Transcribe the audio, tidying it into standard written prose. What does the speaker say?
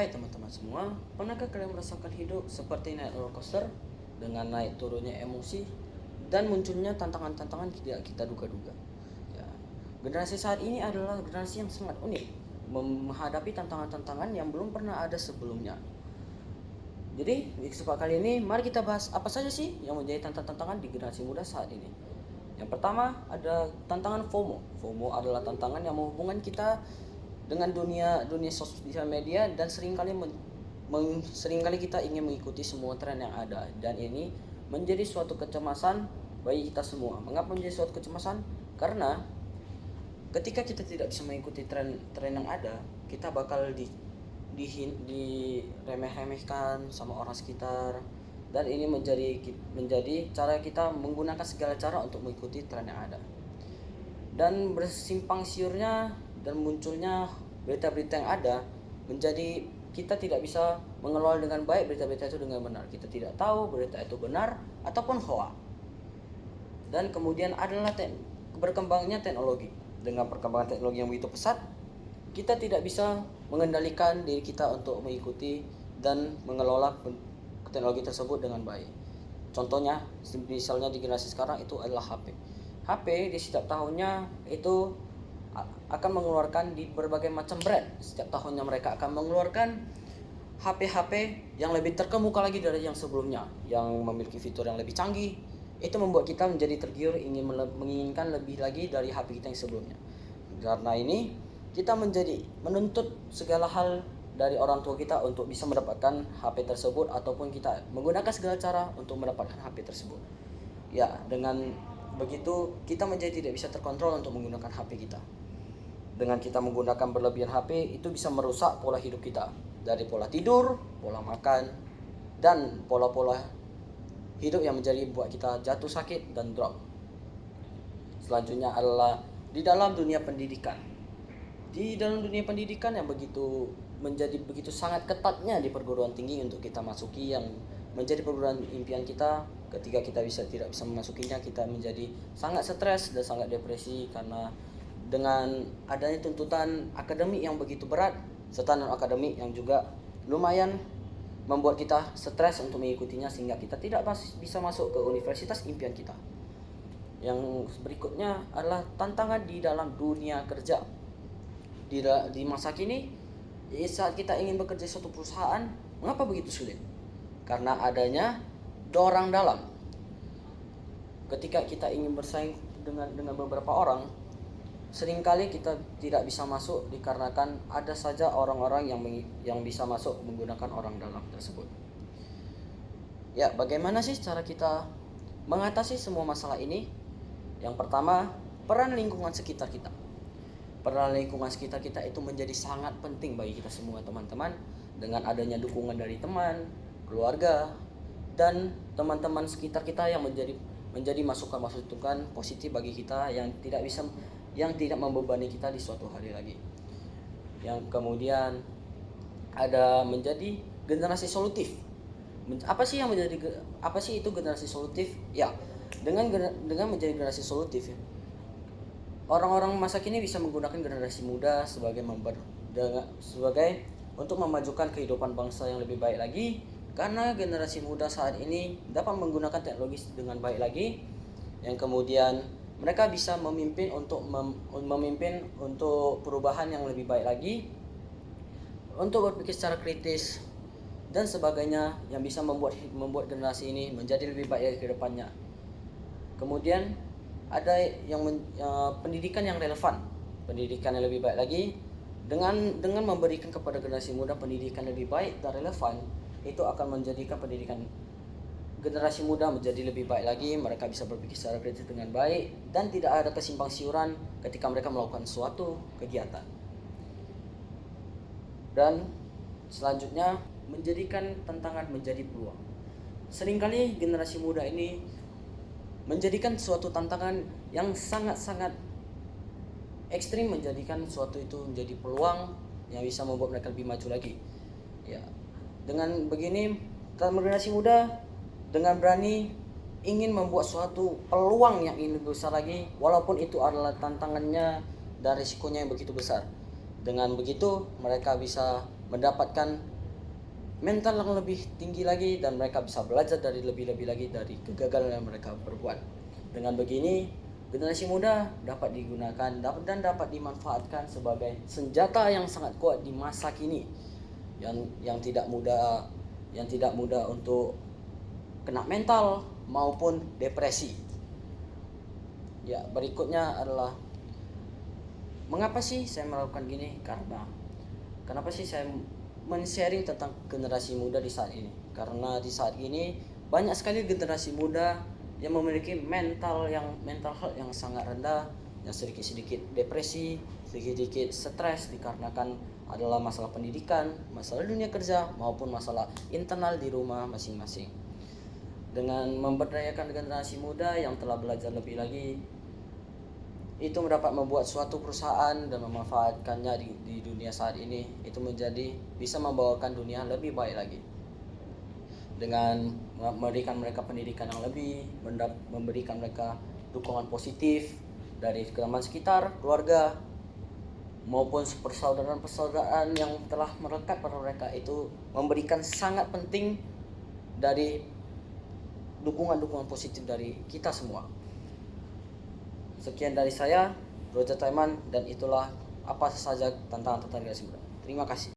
Hai teman-teman semua, pernahkah kalian merasakan hidup seperti naik roller coaster dengan naik turunnya emosi dan munculnya tantangan-tantangan tidak kita duga-duga? Ya, generasi saat ini adalah generasi yang sangat unik, menghadapi tantangan-tantangan yang belum pernah ada sebelumnya. Jadi di kesempatan kali ini, mari kita bahas apa saja sih yang menjadi tantangan-tantangan di generasi muda saat ini. Yang pertama ada tantangan FOMO. FOMO adalah tantangan yang menghubungkan kita dengan dunia dunia sosial media dan seringkali kita ingin mengikuti semua tren yang ada, dan ini menjadi suatu kecemasan bagi kita semua. Mengapa menjadi suatu kecemasan? Karena ketika kita tidak bisa mengikuti tren yang ada, kita bakal diremeh-remehkan sama orang sekitar, dan ini menjadi cara kita menggunakan segala cara untuk mengikuti tren yang ada. Dan bersimpang siurnya dan munculnya berita-berita yang ada menjadi kita tidak bisa mengelola dengan baik berita-berita itu dengan benar. Kita tidak tahu berita itu benar ataupun hoax. Dan kemudian adalah berkembangnya teknologi. Dengan perkembangan teknologi yang begitu pesat, kita tidak bisa mengendalikan diri kita untuk mengikuti dan mengelola teknologi tersebut dengan baik. Contohnya, misalnya di generasi sekarang itu adalah HP. HP di setiap tahunnya itu akan mengeluarkan di berbagai macam brand. Setiap tahunnya mereka akan mengeluarkan HP-HP yang lebih terkemuka lagi dari yang sebelumnya, yang memiliki fitur yang lebih canggih. Itu membuat kita menjadi tergiur menginginkan lebih lagi dari HP kita yang sebelumnya. Karena ini kita menjadi menuntut segala hal dari orang tua kita untuk bisa mendapatkan HP tersebut, ataupun kita menggunakan segala cara untuk mendapatkan HP tersebut. Ya, dengan begitu kita menjadi tidak bisa terkontrol untuk menggunakan HP kita. Dengan kita menggunakan berlebihan HP, itu bisa merusak pola hidup kita, dari pola tidur, pola makan, dan pola-pola hidup yang menjadi buat kita jatuh sakit dan drop. Selanjutnya adalah di dalam dunia pendidikan. Di dalam dunia pendidikan yang menjadi begitu sangat ketatnya di perguruan tinggi untuk kita masuki, yang menjadi perguruan impian kita. Ketika kita tidak bisa memasukinya, kita menjadi sangat stres dan sangat depresi, karena dengan adanya tuntutan akademik yang begitu berat serta non akademik yang juga lumayan membuat kita stres untuk mengikutinya, sehingga kita tidak bisa masuk ke universitas impian kita. Yang berikutnya adalah tantangan di dalam dunia kerja. Di masa kini, saat kita ingin bekerja di suatu perusahaan, mengapa begitu sulit? Karena adanya dorang dalam. Ketika kita ingin bersaing dengan beberapa orang, seringkali kita tidak bisa masuk dikarenakan ada saja orang-orang yang bisa masuk menggunakan orang dalam tersebut. Ya, bagaimana sih cara kita mengatasi semua masalah ini? Yang pertama, peran lingkungan sekitar kita. Peran lingkungan sekitar kita itu menjadi sangat penting bagi kita semua, teman-teman. Dengan adanya dukungan dari teman, keluarga, dan teman-teman sekitar kita yang menjadi masukan-masukan positif bagi kita, yang tidak membebani kita di suatu hari lagi. Yang kemudian ada menjadi generasi solutif. Apa sih itu generasi solutif? Ya, dengan menjadi generasi solutif, orang-orang masa kini bisa menggunakan generasi muda sebagai untuk memajukan kehidupan bangsa yang lebih baik lagi, karena generasi muda saat ini dapat menggunakan teknologi dengan baik lagi, yang kemudian mereka bisa memimpin untuk perubahan yang lebih baik lagi, untuk berpikir secara kritis dan sebagainya, yang bisa membuat generasi ini menjadi lebih baik ke depannya. Kemudian ada pendidikan yang relevan, pendidikan yang lebih baik lagi. Dengan memberikan kepada generasi muda pendidikan lebih baik dan relevan, itu akan menjadikan pendidikan generasi muda menjadi lebih baik lagi. Mereka bisa berpikir secara kritis dengan baik dan tidak ada kesimpang siuran ketika mereka melakukan suatu kegiatan. Dan selanjutnya, menjadikan tantangan menjadi peluang. Seringkali generasi muda ini menjadikan suatu tantangan yang sangat-sangat ekstrim, menjadikan suatu itu menjadi peluang yang bisa membuat mereka lebih maju lagi. Ya, dengan begini, generasi muda dengan berani ingin membuat suatu peluang yang ingin lebih besar lagi, walaupun itu adalah tantangannya dan risikonya yang begitu besar. Dengan begitu, mereka bisa mendapatkan mental yang lebih tinggi lagi, dan mereka bisa belajar dari lebih-lebih lagi dari kegagalan yang mereka perbuat. Dengan begini, generasi muda dapat digunakan dan dapat dimanfaatkan sebagai senjata yang sangat kuat di masa kini, yang tidak mudah untuk kena mental maupun depresi. Ya, berikutnya adalah mengapa sih saya melakukan gini? Kenapa sih saya men-sharing tentang generasi muda di saat ini? Karena di saat ini banyak sekali generasi muda yang memiliki mental health yang sangat rendah, yang sedikit-sedikit depresi, sedikit-sedikit stres dikarenakan adalah masalah pendidikan, masalah dunia kerja, maupun masalah internal di rumah masing-masing. Dengan memberdayakan generasi muda yang telah belajar lebih lagi, itu dapat membuat suatu perusahaan dan memanfaatkannya di dunia saat ini, itu menjadi bisa membawakan dunia lebih baik lagi dengan memberikan mereka pendidikan yang lebih, memberikan mereka dukungan positif dari teman sekitar, keluarga, maupun persaudaraan yang telah melekat pada mereka. Itu memberikan sangat penting dari dukungan positif dari kita semua. Sekian dari saya, Roger Taiman, dan itulah apa saja tantangan generasi muda. Terima kasih.